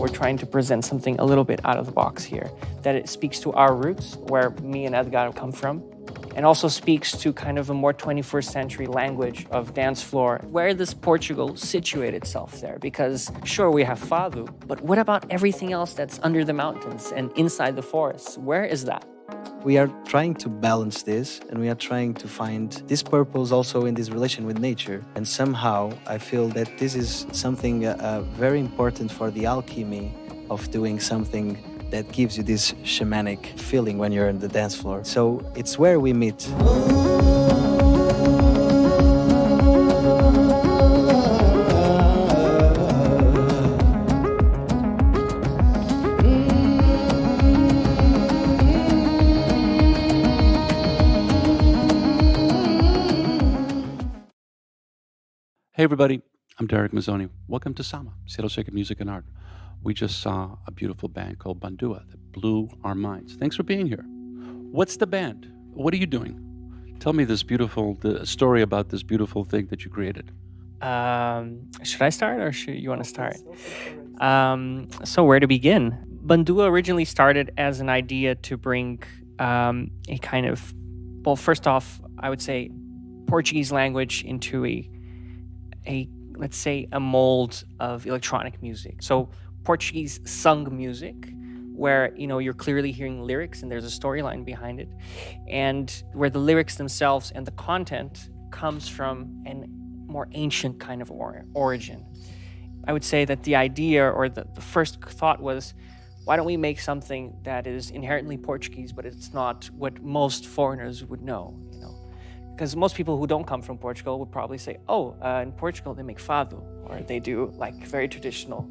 we're trying to present something a little bit out of the box here, that it speaks to our roots, where me and Edgar come from, and also speaks to kind of a more 21st century language of dance floor. Where does Portugal situate itself there? Because sure, we have Fado, but what about everything else that's under the mountains and inside the forests? Where is that? We are trying to balance this, and we are trying to find this purpose also in this relation with nature. And somehow I feel that this is something very important for the alchemy of doing something that gives you this shamanic feeling when you're on the dance floor. So it's where we meet. Hey everybody, I'm Derek Mazzoni. Welcome to Sama, Seattle Sacred Music and Art. We just saw a beautiful band called Bandua that blew our minds. Thanks for being here. What's the band? What are you doing? Tell me the story about this beautiful thing that you created. Should I start or should you want to start? So where to begin? Bandua originally started as an idea to bring a kind of, well, first off, I would say Portuguese language into let's say a mold of electronic music. So Portuguese sung music, where you're clearly hearing lyrics and there's a storyline behind it, and where the lyrics themselves and the content comes from a more ancient kind of origin. I would say that the idea or the first thought was, why don't we make something that is inherently Portuguese, but it's not what most foreigners would know, Because most people who don't come from Portugal would probably say, oh, in Portugal they make fado, or they do like very traditional,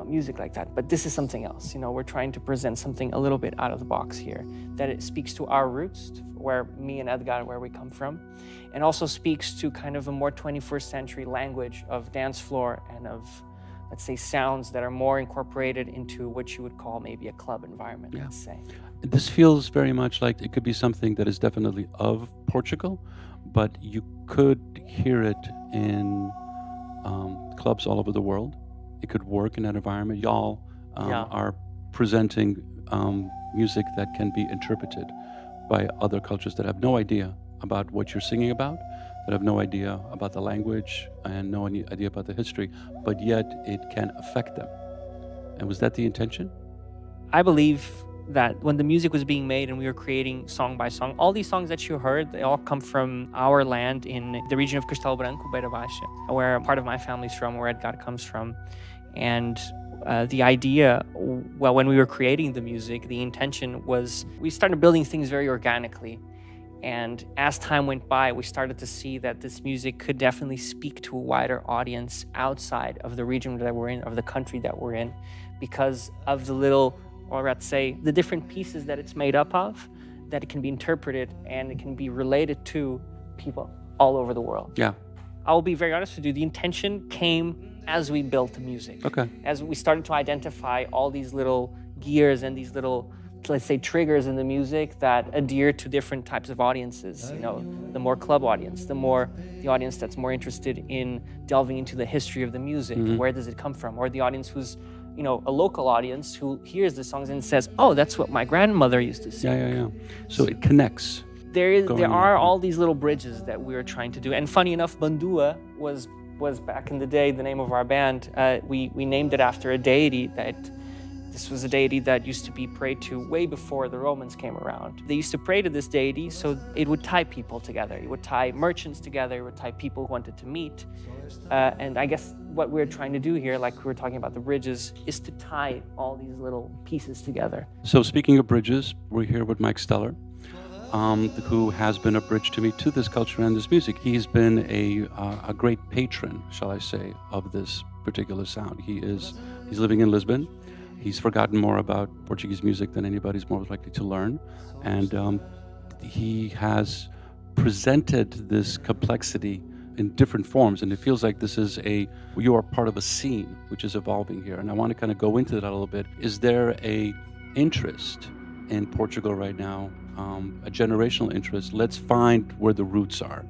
music like that. But this is something else. We're trying to present something a little bit out of the box here, that it speaks to our roots, where me and Edgar, where we come from, and also speaks to kind of a more 21st century language of dance floor and of, let's say, sounds that are more incorporated into what you would call maybe a club environment, let's say. This feels very much like it could be something that is definitely of Portugal, but you could hear it in clubs all over the world. It could work in that environment. Y'all are presenting music that can be interpreted by other cultures that have no idea about what you're singing about, that have no idea about the language and no idea about the history, but yet it can affect them. And was that the intention? I believe that when the music was being made and we were creating song by song, all these songs that you heard, they all come from our land in the region of Castelo Branco, Beira Baixa, where part of my family's from, where Edgar comes from. And the idea, well, when we were creating the music, the intention was we started building things very organically. And as time went by, we started to see that this music could definitely speak to a wider audience outside of the region that we're in, of the country that we're in, because of the little, or let's say, the different pieces that it's made up of, that it can be interpreted and it can be related to people all over the world. Yeah. I will be very honest with you, the intention came as we built the music. Okay. As we started to identify all these little gears and these little, let's say, triggers in the music that adhere to different types of audiences. The more club audience, the audience that's more interested in delving into the history of the music. Mm-hmm. Where does it come from? Or the audience who's, a local audience who hears the songs and says, oh, that's what my grandmother used to sing. Yeah. So it connects. There are all these little bridges that we were trying to do. And funny enough, Bandua was back in the day the name of our band. We named it after a deity this was a deity that used to be prayed to way before the Romans came around. They used to pray to this deity so it would tie people together. It would tie merchants together. It would tie people who wanted to meet. And I guess what we're trying to do here, like we were talking about the bridges, is to tie all these little pieces together. So speaking of bridges, we're here with Mike Steller, who has been a bridge to me to this culture and this music. He's been a great patron, shall I say, of this particular sound. He's living in Lisbon. He's forgotten more about Portuguese music than anybody's more likely to learn. And he has presented this complexity in different forms. And it feels like you are part of a scene which is evolving here. And I want to kind of go into that a little bit. Is there a interest in Portugal right now, a generational interest? Let's find where the roots are.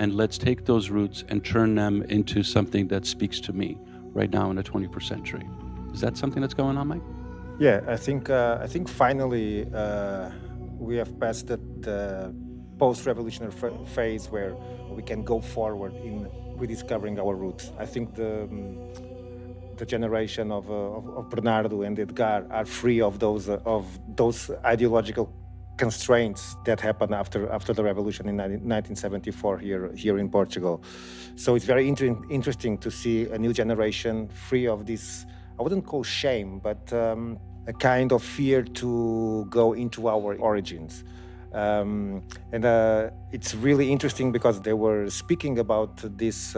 And let's take those roots and turn them into something that speaks to me right now in the 21st century. Is that something that's going on, Mike? Yeah, I think finally we have passed the post-revolutionary phase where we can go forward in rediscovering our roots. I think the generation of Bernardo and Edgar are free of those ideological constraints that happened after the revolution in 1974 here in Portugal. So it's very interesting to see a new generation free of this. I wouldn't call shame, but a kind of fear to go into our origins. And it's really interesting because they were speaking about this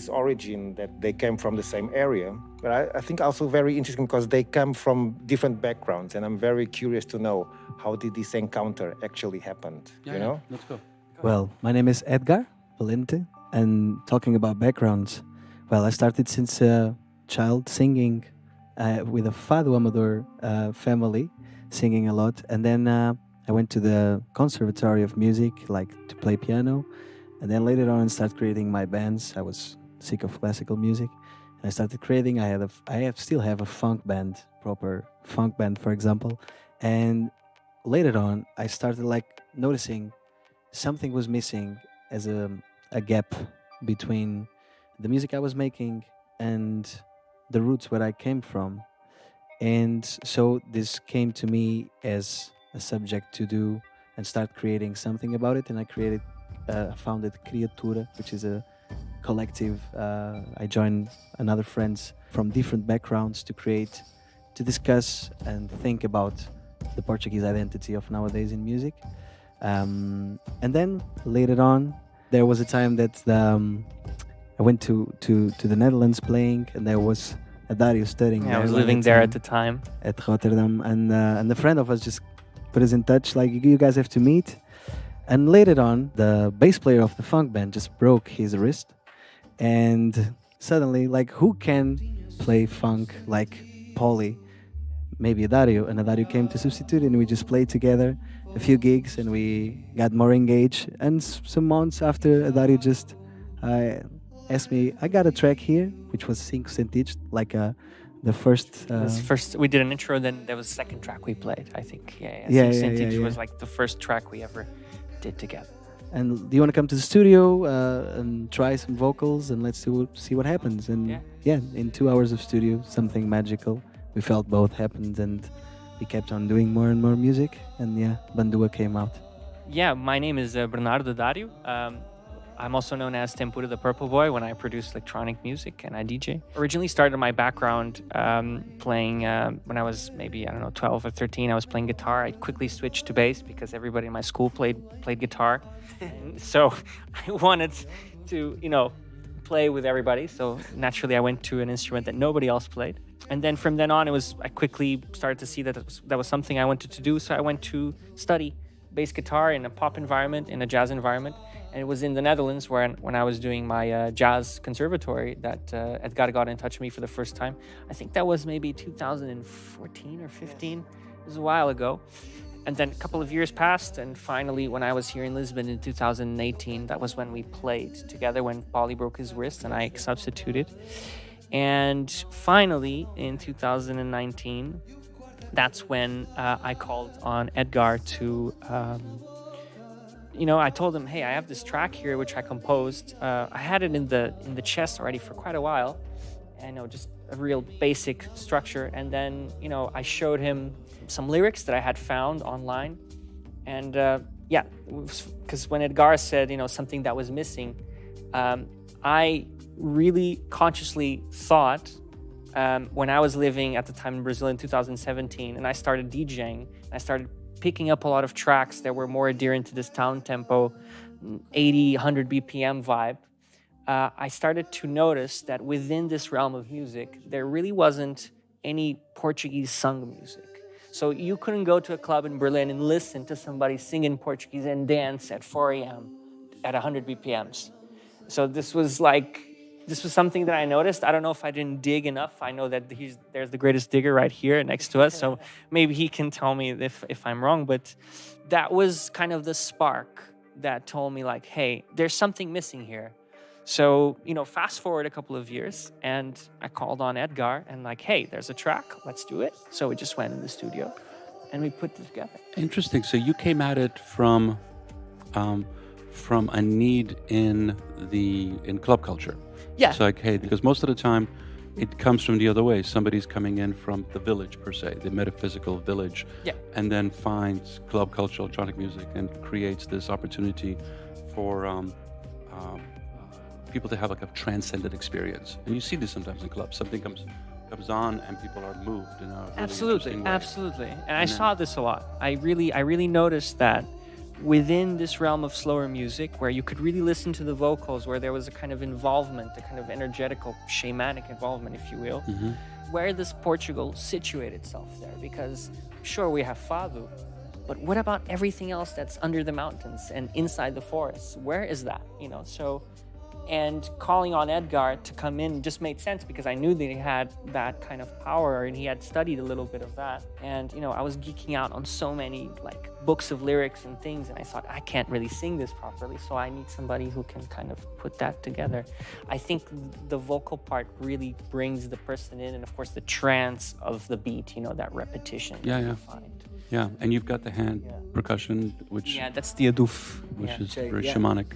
origin that they came from the same area. But I think also very interesting because they come from different backgrounds, and I'm very curious to know how did this encounter actually happened. Yeah, let's go. Well, my name is Edgar Valente, and talking about backgrounds, well, I started since a child singing with a Fado Amador family, singing a lot, and then I went to the Conservatory of Music, like to play piano, and then later on start creating my bands. I was sick of classical music, and I started creating. Still have a funk band, proper funk band, for example, and later on I started like noticing something was missing as a gap between the music I was making and the roots where I came from. And so this came to me as a subject to do and start creating something about it. And I founded Criatura, which is a collective. I joined another friends from different backgrounds to discuss and think about the Portuguese identity of nowadays in music. And then later on, there was a time that I went to the Netherlands playing, and there was D'Addario studying. Yeah, I was living there at the time. At Rotterdam, and a friend of us just put us in touch, like, you guys have to meet. And later on, the bass player of the funk band just broke his wrist, and suddenly, like, who can play funk like Paulie? Maybe D'Addario, and D'Addario came to substitute, and we just played together a few gigs, and we got more engaged. And some months after, D'Addario just asked me, I got a track here, which was Cinco Sentidos, like the first... we did an intro, then there was the second track we played, I think. Yeah, Cinco Sentidos was like the first track we ever did together. And do you want to come to the studio and try some vocals, and let's see what happens? And yeah, in 2 hours of studio, something magical. We felt both happened, and we kept on doing more and more music, and yeah, Bandua came out. Yeah, my name is Bernardo D'Addario. I'm also known as Tempura the Purple Boy when I produce electronic music and I DJ. Originally started my background playing when I was maybe, 12 or 13. I was playing guitar. I quickly switched to bass because everybody in my school played guitar. So I wanted to, play with everybody. So naturally I went to an instrument that nobody else played. And then from then on, I quickly started to see that that was something I wanted to do. So I went to study bass guitar in a pop environment, in a jazz environment. And it was in the Netherlands when I was doing my jazz conservatory that Edgar got in touch with me for the first time. I think that was maybe 2014 or 15. It was a while ago. And then a couple of years passed, and finally, when I was here in Lisbon in 2018, that was when we played together, when Paulie broke his wrist and I substituted. And finally, in 2019, that's when I called on Edgar to... I told him, hey, I have this track here which I composed. I had it in the chest already for quite a while. I know, just a real basic structure. And then, I showed him some lyrics that I had found online. And because when Edgar said, something that was missing, I really consciously thought when I was living at the time in Brazil in 2017, and I started DJing, I started picking up a lot of tracks that were more adherent to this down tempo, 80, 100 BPM vibe. I started to notice that within this realm of music, there really wasn't any Portuguese sung music. So you couldn't go to a club in Berlin and listen to somebody sing in Portuguese and dance at 4 a.m. at 100 BPMs. So this was something that I noticed. I don't know if I didn't dig enough. I know that there's the greatest digger right here next to us, so maybe he can tell me if I'm wrong. But that was kind of the spark that told me, like, hey, there's something missing here. So, fast forward a couple of years, and I called on Edgar and like, hey, there's a track, let's do it. So we just went in the studio and we put it together. Interesting. So you came at it from a need in club culture. Yeah. It's like, hey, because most of the time it comes from the other way. Somebody's coming in from the village per se, the metaphysical village, Yeah. and then finds club culture, electronic music, and creates this opportunity for people to have like a transcendent experience. And you see this sometimes in clubs. Something comes on and people are moved in a really interesting way. Absolutely. And I saw this a lot. I really noticed that within this realm of slower music, where you could really listen to the vocals, where there was a kind of involvement, a kind of energetical, shamanic involvement, if you will, where does Portugal situate itself there? Because sure, we have Fado, but what about everything else that's under the mountains and inside the forests? Where is that? And calling on Edgar to come in just made sense because I knew that he had that kind of power and he had studied a little bit of that. And, I was geeking out on so many like books of lyrics and things. And I thought, I can't really sing this properly. So I need somebody who can kind of put that together. I think the vocal part really brings the person in. And of course, the trance of the beat, that repetition. Yeah, yeah. You find. Yeah, and you've got the hand percussion, which That's the aduf. is very shamanic.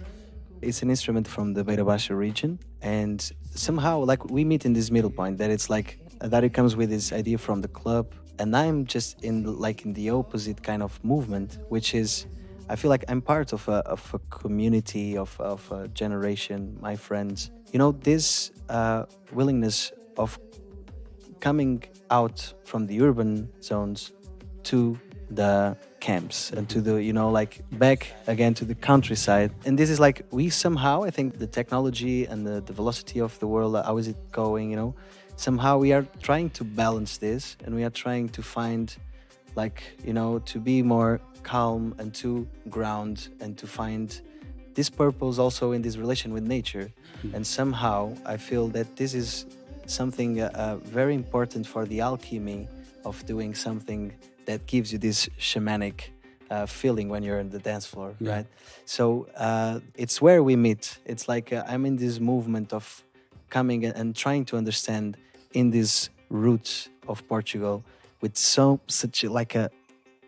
It's an instrument from the Beira Baixa region, and somehow like we meet in this middle point that it's like that it comes with this idea from the club, and I'm just in the opposite kind of movement, which is I feel like I'm part of a community of a generation, my friends. This willingness of coming out from the urban zones to the camps and to the back again to the countryside. And this is like we somehow, I think the technology and the velocity of the world, how is it going, somehow we are trying to balance this, and we are trying to find to be more calm and to ground and to find this purpose also in this relation with nature. And somehow I feel that this is something very important for the alchemy of doing something that gives you this shamanic feeling when you're on the dance floor, right? So it's where we meet. It's like I'm in this movement of coming and trying to understand in these roots of Portugal with such a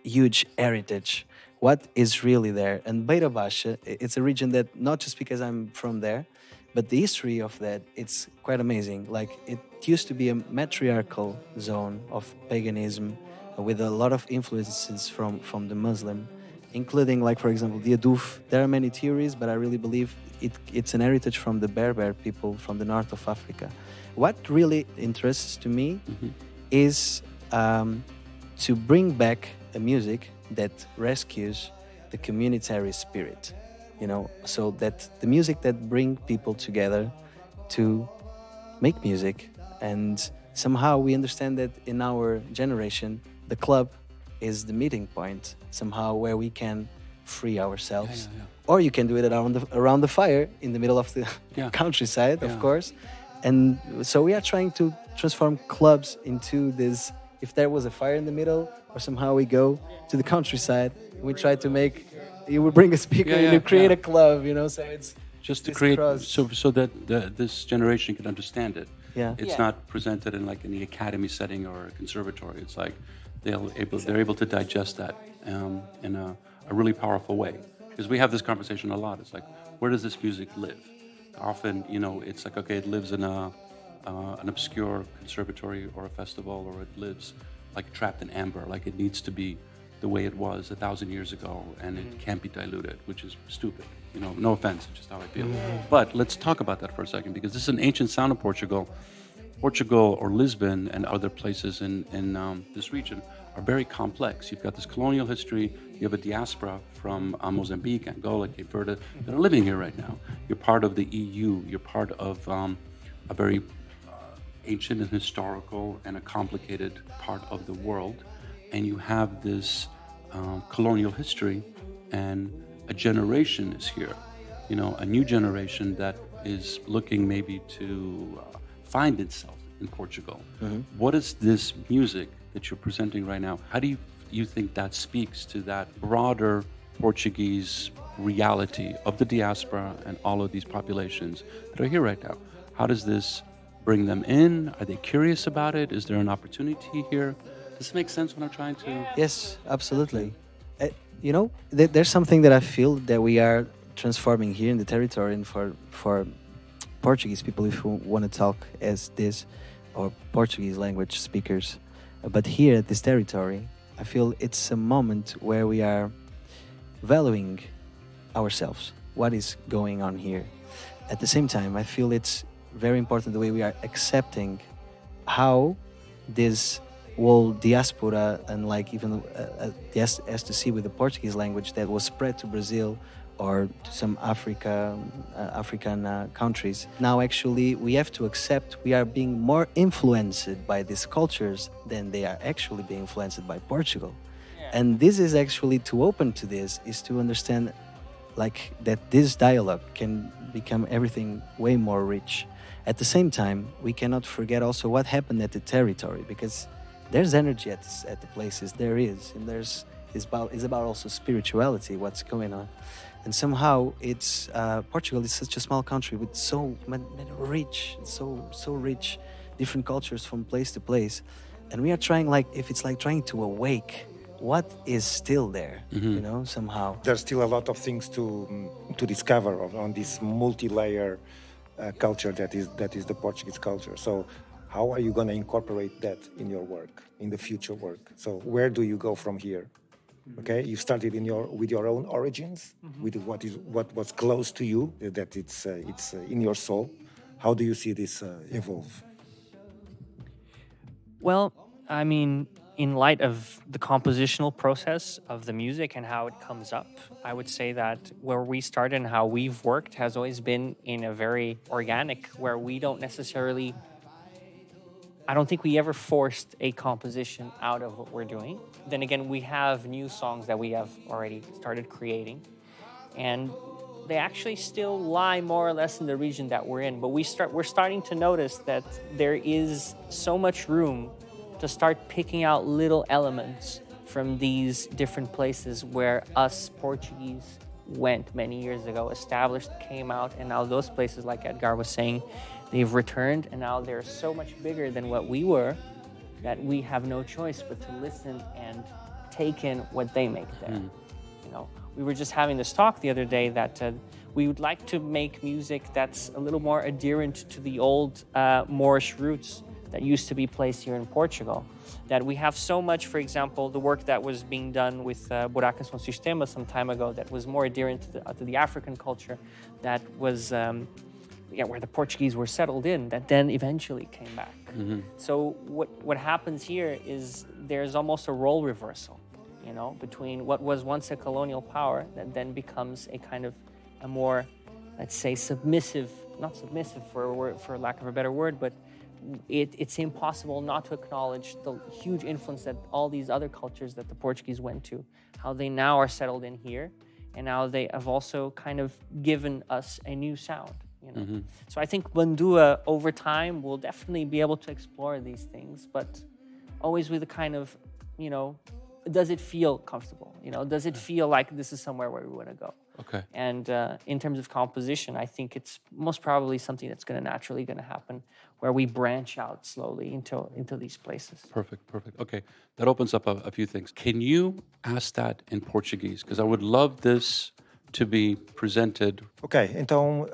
huge heritage, what is really there. And Beira Baixa, it's a region that not just because I'm from there, but the history of that, it's quite amazing. Like it used to be a matriarchal zone of paganism, with a lot of influences from the Muslim, including for example the aduf. There are many theories, but I really believe it's an heritage from the Berber people from the north of Africa. What really interests to me is to bring back a music that rescues the communitary spirit, so that the music that bring people together to make music. And somehow we understand that in our generation the club is the meeting point somehow where we can free ourselves. Or you can do it around the fire in the middle of the countryside, of course. And so we are trying to transform clubs into this, if there was a fire in the middle, or somehow we go to the countryside and we try to make, you would bring a speaker and you create a club, so it's just to create so that this generation can understand it. It's not presented in in the academy setting or a conservatory. It's like they're able to digest that in a really powerful way. Because we have this conversation a lot. It's like, where does this music live? Often, it's like, okay, it lives in an obscure conservatory or a festival, or it lives trapped in amber, like it needs to be the way it was 1,000 years ago, and it can't be diluted, which is stupid. No offense, it's just how I feel. But let's talk about that for a second, because this is an ancient sound of Portugal. Portugal or Lisbon and other places in this region are very complex. You've got this colonial history, you have a diaspora from Mozambique, Angola, Cape Verde that are living here right now. You're part of the EU, you're part of a very ancient and historical and a complicated part of the world. And you have this colonial history, and a generation is here, a new generation that is looking maybe to find itself in Portugal. What is this music that you're presenting right now? How do you think that speaks to that broader Portuguese reality of the diaspora and all of these populations that are here right now? How does this bring them in? Are they curious about it? Is there an opportunity here? Does this make sense when I'm trying to? Yes, absolutely. There's something that I feel that we are transforming here in the territory, and for Portuguese people, if we want to talk as this, or Portuguese language speakers. But here at this territory, I feel it's a moment where we are valuing ourselves, what is going on here. At the same time, I feel it's very important the way we are accepting how this whole diaspora, and like even has to see with the Portuguese language that was spread to Brazil or to some African countries. Now actually we have to accept we are being more influenced by these cultures than they are actually being influenced by Portugal. And this is actually, to open to this, is to understand like that this dialogue can become everything way more rich. At the same time, we cannot forget also what happened at the territory, because there's energy at the places, there is, and it's about also spirituality, what's going on. And somehow it's Portugal is such a small country with so rich, so rich, different cultures from place to place, and we are trying, like, if it's like trying to awake what is still there, somehow. There's still a lot of things to discover on this multi-layer culture that is the Portuguese culture. So how are you going to incorporate that in your work, in the future work? So where do you go from here? Okay, you started with your own origins, with what was close to you, that it's in your soul. How do you see this evolve? Well, I mean, in light of the compositional process of the music and how it comes up, I would say that where we started and how we've worked has always been in a very organic, where we don't necessarily, I don't think we ever forced a composition out of what we're doing. Then again, we have new songs that we have already started creating, and they actually still lie more or less in the region that we're in. But we're starting to notice that there is so much room to start picking out little elements from these different places where us Portuguese went many years ago, established, came out, and now those places, like Edgar was saying, they've returned, and now they're so much bigger than what we were that we have no choice but to listen and take in what they make there. We were just having this talk the other day that we would like to make music that's a little more adherent to the old Moorish roots that used to be placed here in Portugal. That we have so much, for example, the work that was being done with Buracas com Sistema some time ago that was more adherent to the African culture, that was where the Portuguese were settled in, that then eventually came back. So what happens here is there's almost a role reversal, between what was once a colonial power that then becomes a kind of a more, let's say, submissive, not submissive for lack of a better word, but it's impossible not to acknowledge the huge influence that all these other cultures that the Portuguese went to, how they now are settled in here, and now they have also kind of given us a new sound. So I think Bandua, over time, will definitely be able to explore these things, but always with a kind of, does it feel comfortable? Does it feel like this is somewhere where we want to go? Okay. And in terms of composition, I think it's most probably something that's naturally going to happen, where we branch out slowly into these places. Perfect. Okay, that opens up a few things. Can you ask that in Portuguese? Because I would love this to be presented. Ok, então,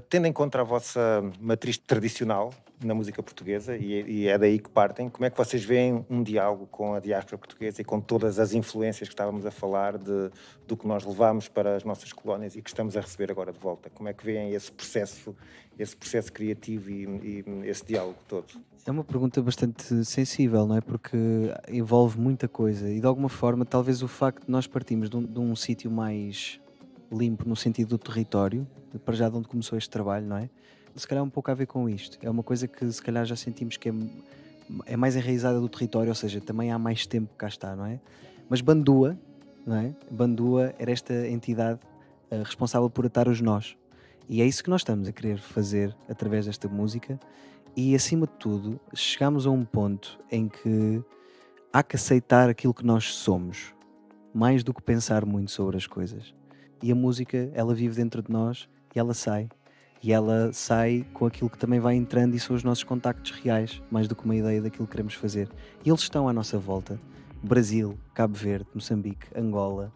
tendo em conta a vossa matriz tradicional na música portuguesa, e é daí que partem, como é que vocês veem um diálogo com a diáspora portuguesa e com todas as influências que estávamos a falar do que nós levamos para as nossas colónias e que estamos a receber agora de volta? Como é que veem esse processo criativo e esse diálogo todo? É uma pergunta bastante sensível, não é? Porque envolve muita coisa e, de alguma forma, talvez o facto de nós partimos de um sítio mais limpo no sentido do território, para já de onde começou este trabalho, não é? Se calhar um pouco a ver com isto. É uma coisa que se calhar já sentimos que é mais enraizada do território, ou seja, também há mais tempo que cá está, não é? Mas Bandua, não é? Bandua era esta entidade responsável por atar os nós. E é isso que nós estamos a querer fazer através desta música. E, acima de tudo, chegamos a um ponto em que há que aceitar aquilo que nós somos, mais do que pensar muito sobre as coisas. e a música, ela vive dentro de nós e ela sai. E ela sai com aquilo que também vai entrando e são os nossos contactos reais, mais do que uma ideia daquilo que queremos fazer. E eles estão à nossa volta. Brasil, Cabo Verde, Moçambique, Angola,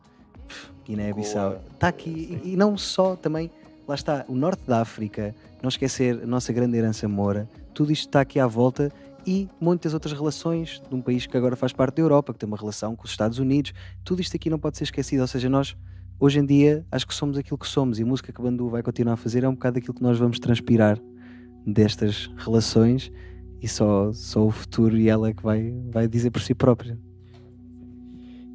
Guiné-Bissau. Está aqui. E não só também, lá está, o norte da África, não esquecer a nossa grande herança moura. Tudo isto está aqui à volta e muitas outras relações de um país que agora faz parte da Europa, que tem uma relação com os Estados Unidos. Tudo isto aqui não pode ser esquecido. Ou seja, nós... Hoje em dia, acho que somos aquilo que somos e a música que a Bandua vai continuar a fazer é um bocado aquilo que nós vamos transpirar destas relações e só o futuro e ela é que vai dizer por si própria.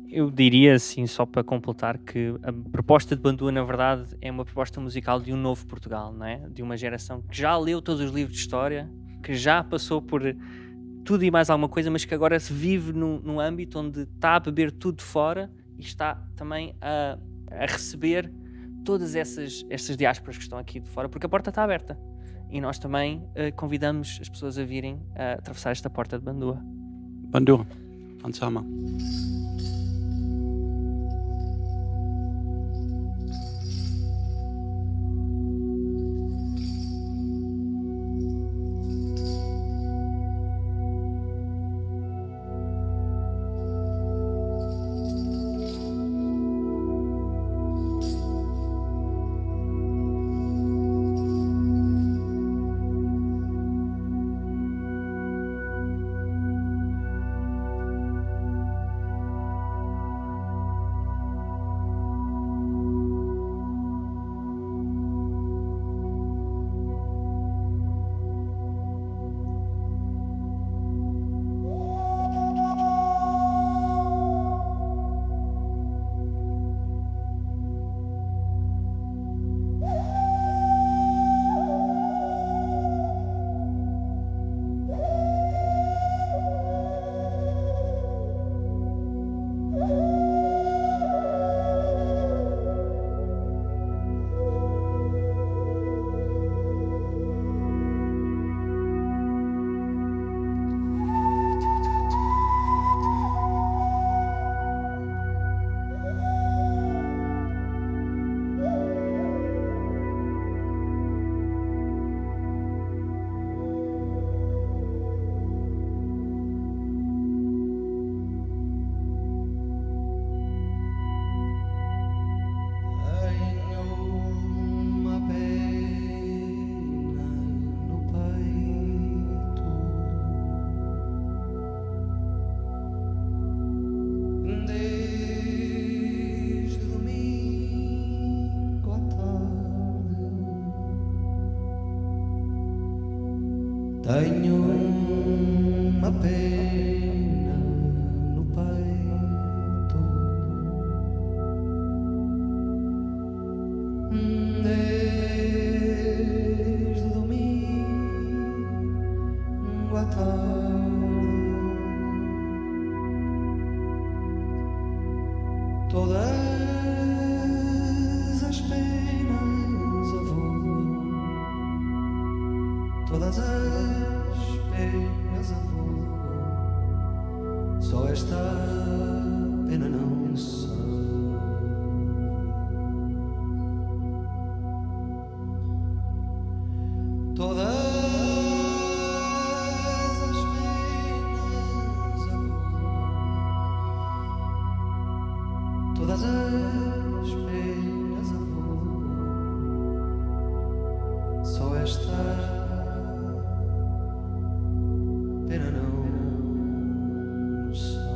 Eu diria, assim, só para completar, que a proposta de Bandua, na verdade, é uma proposta musical de um novo Portugal, não é? De uma geração que já leu todos os livros de história, que já passou por tudo e mais alguma coisa, mas que agora se vive num âmbito onde está a beber tudo de fora e está também a receber todas essas diásporas que estão aqui de fora, porque a porta está aberta e nós também convidamos as pessoas a virem a atravessar esta porta de Bandua. Bandua, Ansama. Tenho uma pena no peito, desde domingo à tarde, todas as penas a voo, todas as penas a voo, só esta pena não sabe. Todas as penas a voo, todas as penas a voo, só esta pena não sabe.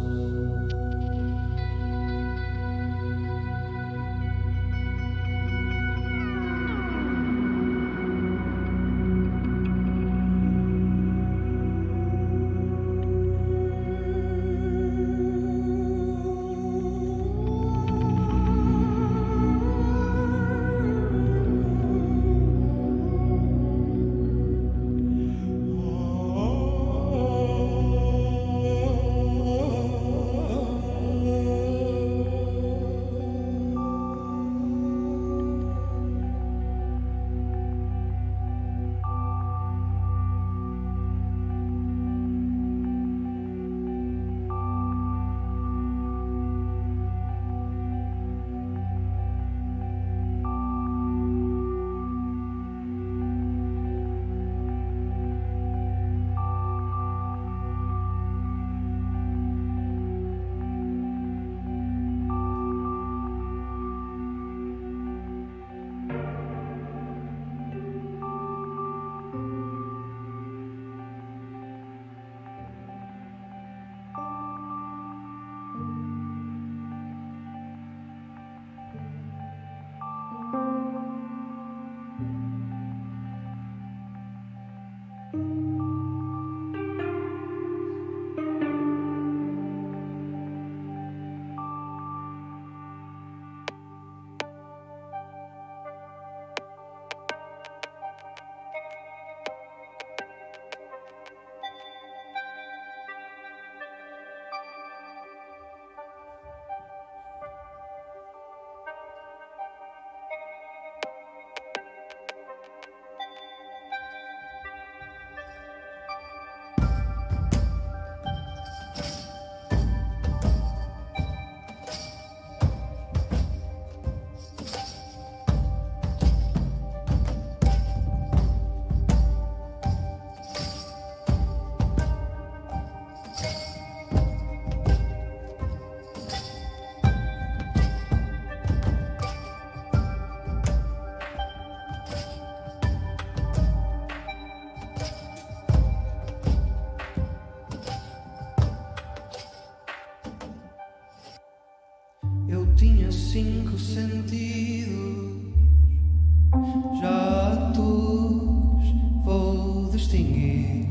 extingui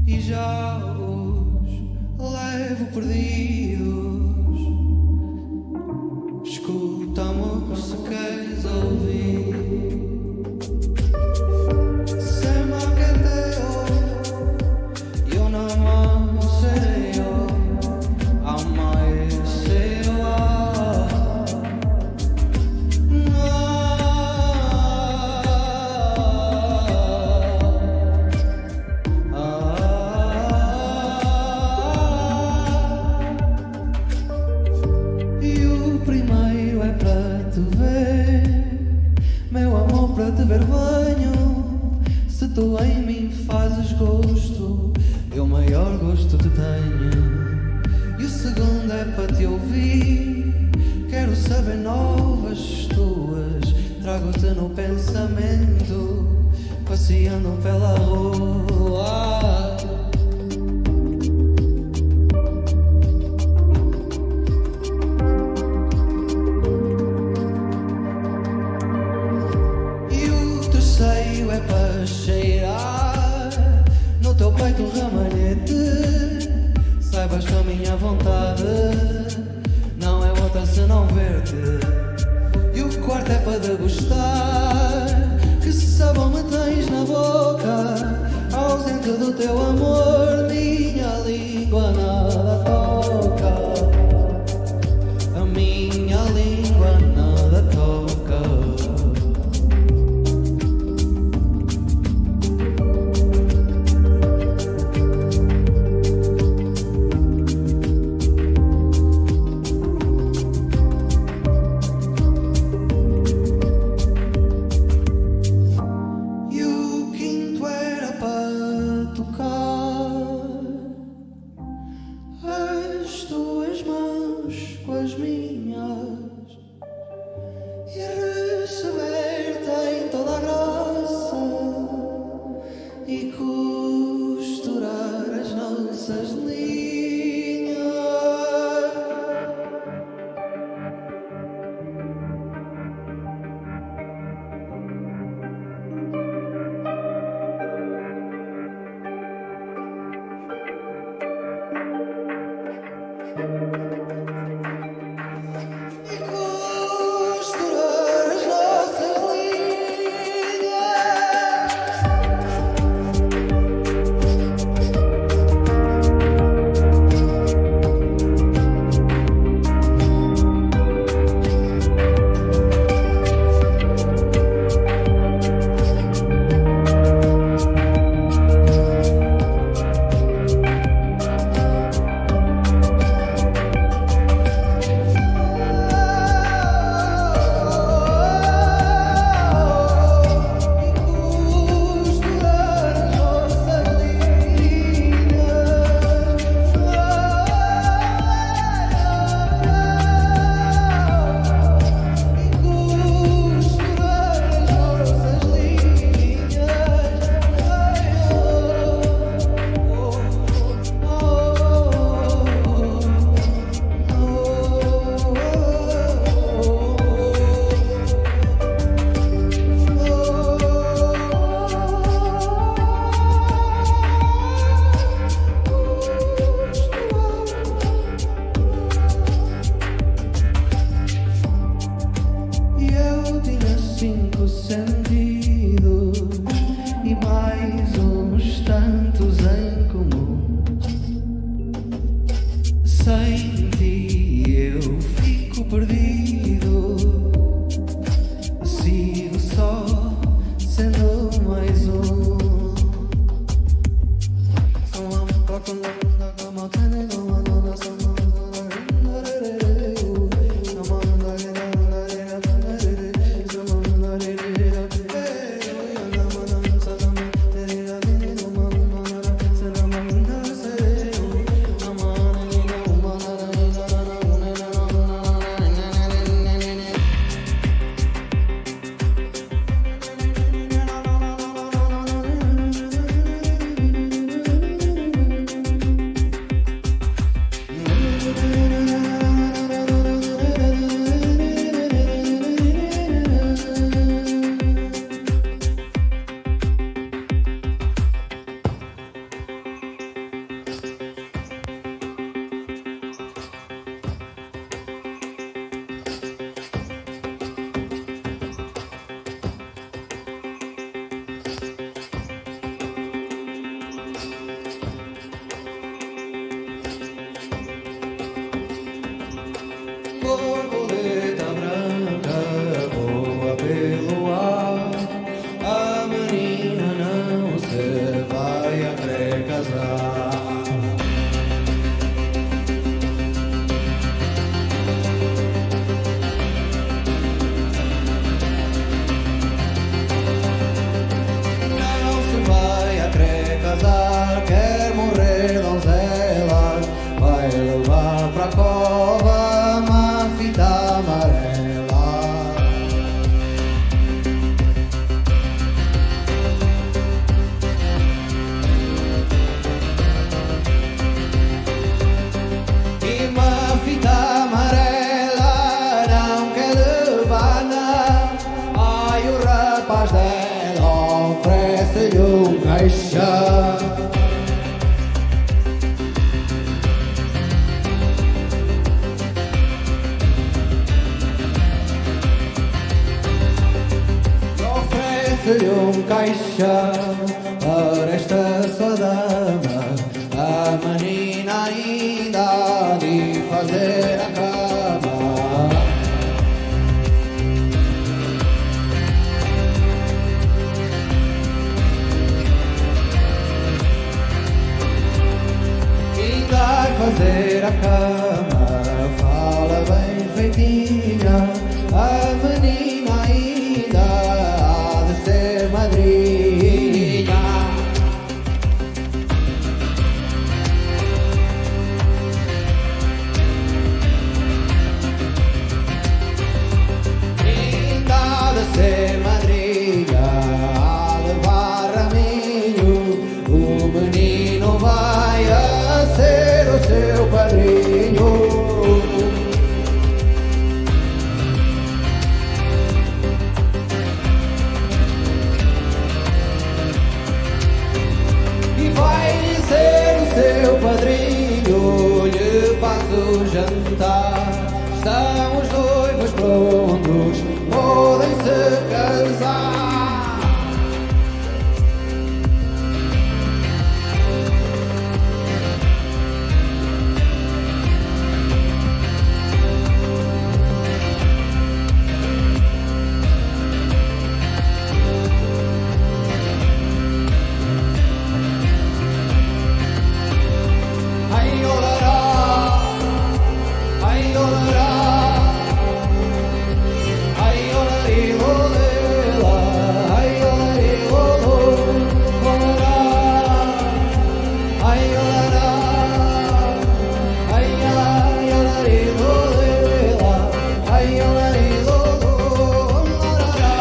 e já os levo perdidos. Escutamos se queres ouvir. Se me quedeo, eu não sei para te ver venho. Se tu em mim fazes gosto, eu maior gosto te tenho. E o segundo é para te ouvir. Quero saber novas tuas. Trago-te no pensamento, passeando pela rua. É para cheirar no teu peito o ramalhete. Saibas que a minha vontade não é outra senão ver-te. E o quarto é para degustar. Que sabão me tens na boca, ausente do teu amor, minha língua nada toca. A minha língua nada toca. borboleta branca voa pelo ar. A menina não se vai a pré-casar. Não se vai a pré-casar, quer morrer donzela, vai levar pra cova uma fita amarela. E uma fita amarela não quer levar não. Ai, o rapaz dela oferece-lhe um caixão. Oferece-lhe um caixão para esta sua dama. A menina ainda há de fazer a cama. Ainda há de fazer a cama, fala bem feitinha. A menina ainda há de ser madrinha. Ainda há de ser madrinha, a levar raminho. O menino vai a ser o seu padrinho. E vai ser o seu padrinho, lhe faz o jantar. Estão os noivos prontos, podem se casar. Ai, olará, ai, olará, ai, olari, olela, ai, olari, olo, olará, ai, olará, ai, olari, olela, ai, olari, olo, olará.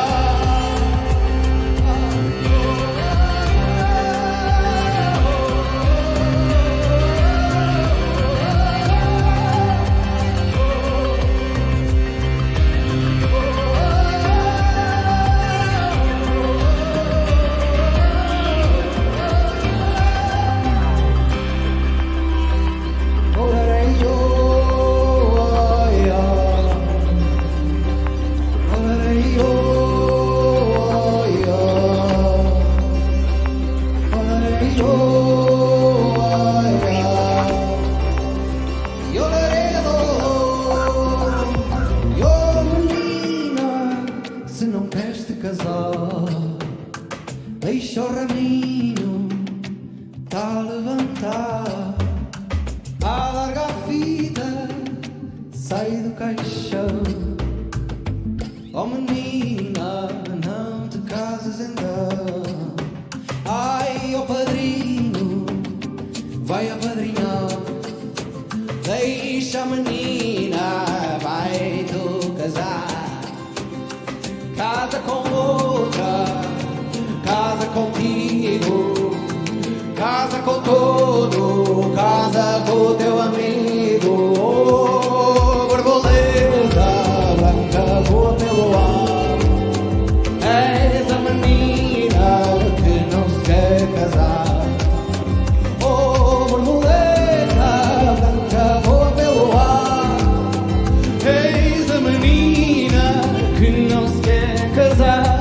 Se não queres te casar, deixa o raminho tá a levantar. Alarga a fita, sai do caixão. Oh menina, não te cases então. Ai, oh padrinho, vai apadrinhar. Deixa a menina, vai tu casar. Casa com outra, casa contigo, casa com todo, casa com o teu amigo. Oh, borboleta branca voa pelo ar. És a menina que não se quer casar. Oh, borboleta branca voa pelo ar. És a menina que não se quer casar.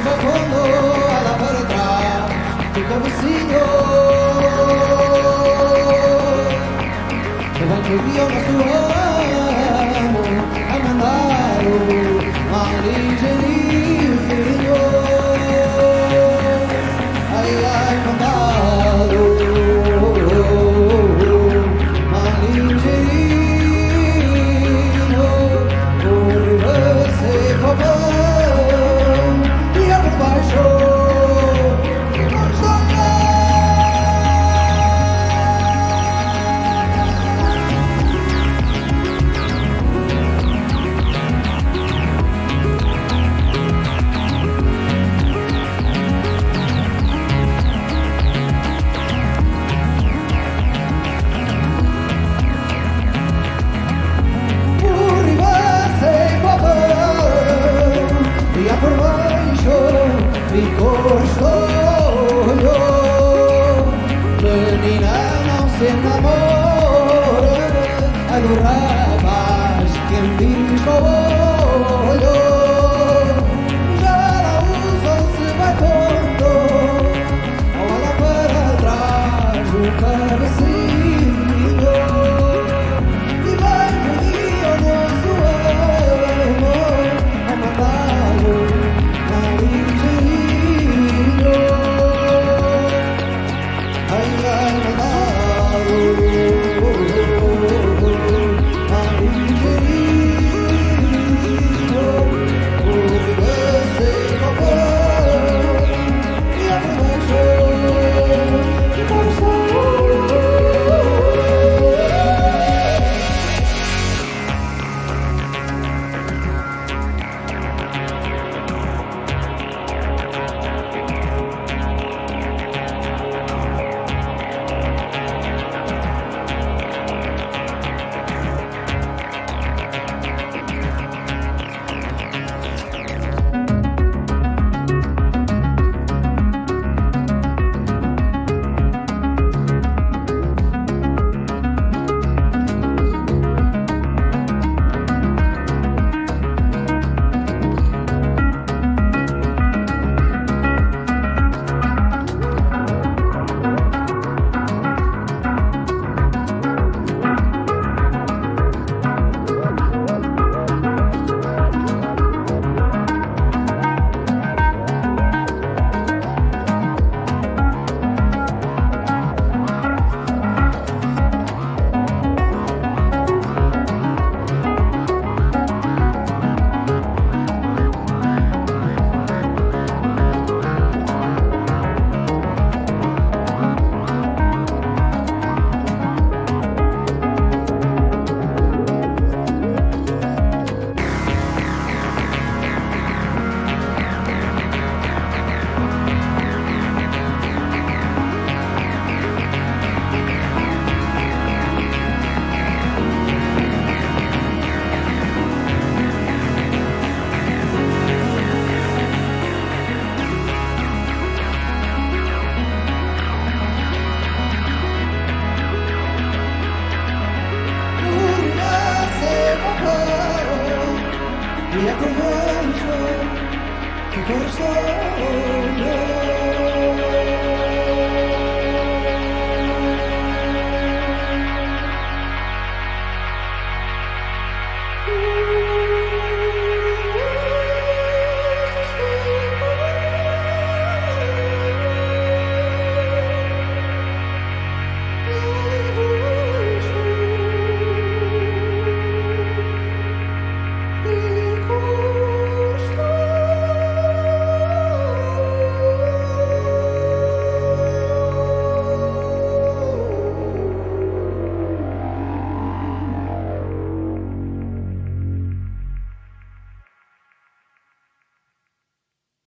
vai quando ela para atrás do cabecinho. Levante o guião na sua mão a mandar-o mal ligeirinho. Ai, ai, mandar-o mal ligeirinho. Por você, favor, e a por baixo. Ficou sonho, menina não se namora, a do rapaz quem diz com o olho, já lá usa se vai pondo, ao olhar para trás o cabecinho, e vai venir ao nosso amor, a matá-lo na ligeira. E aproveito que for só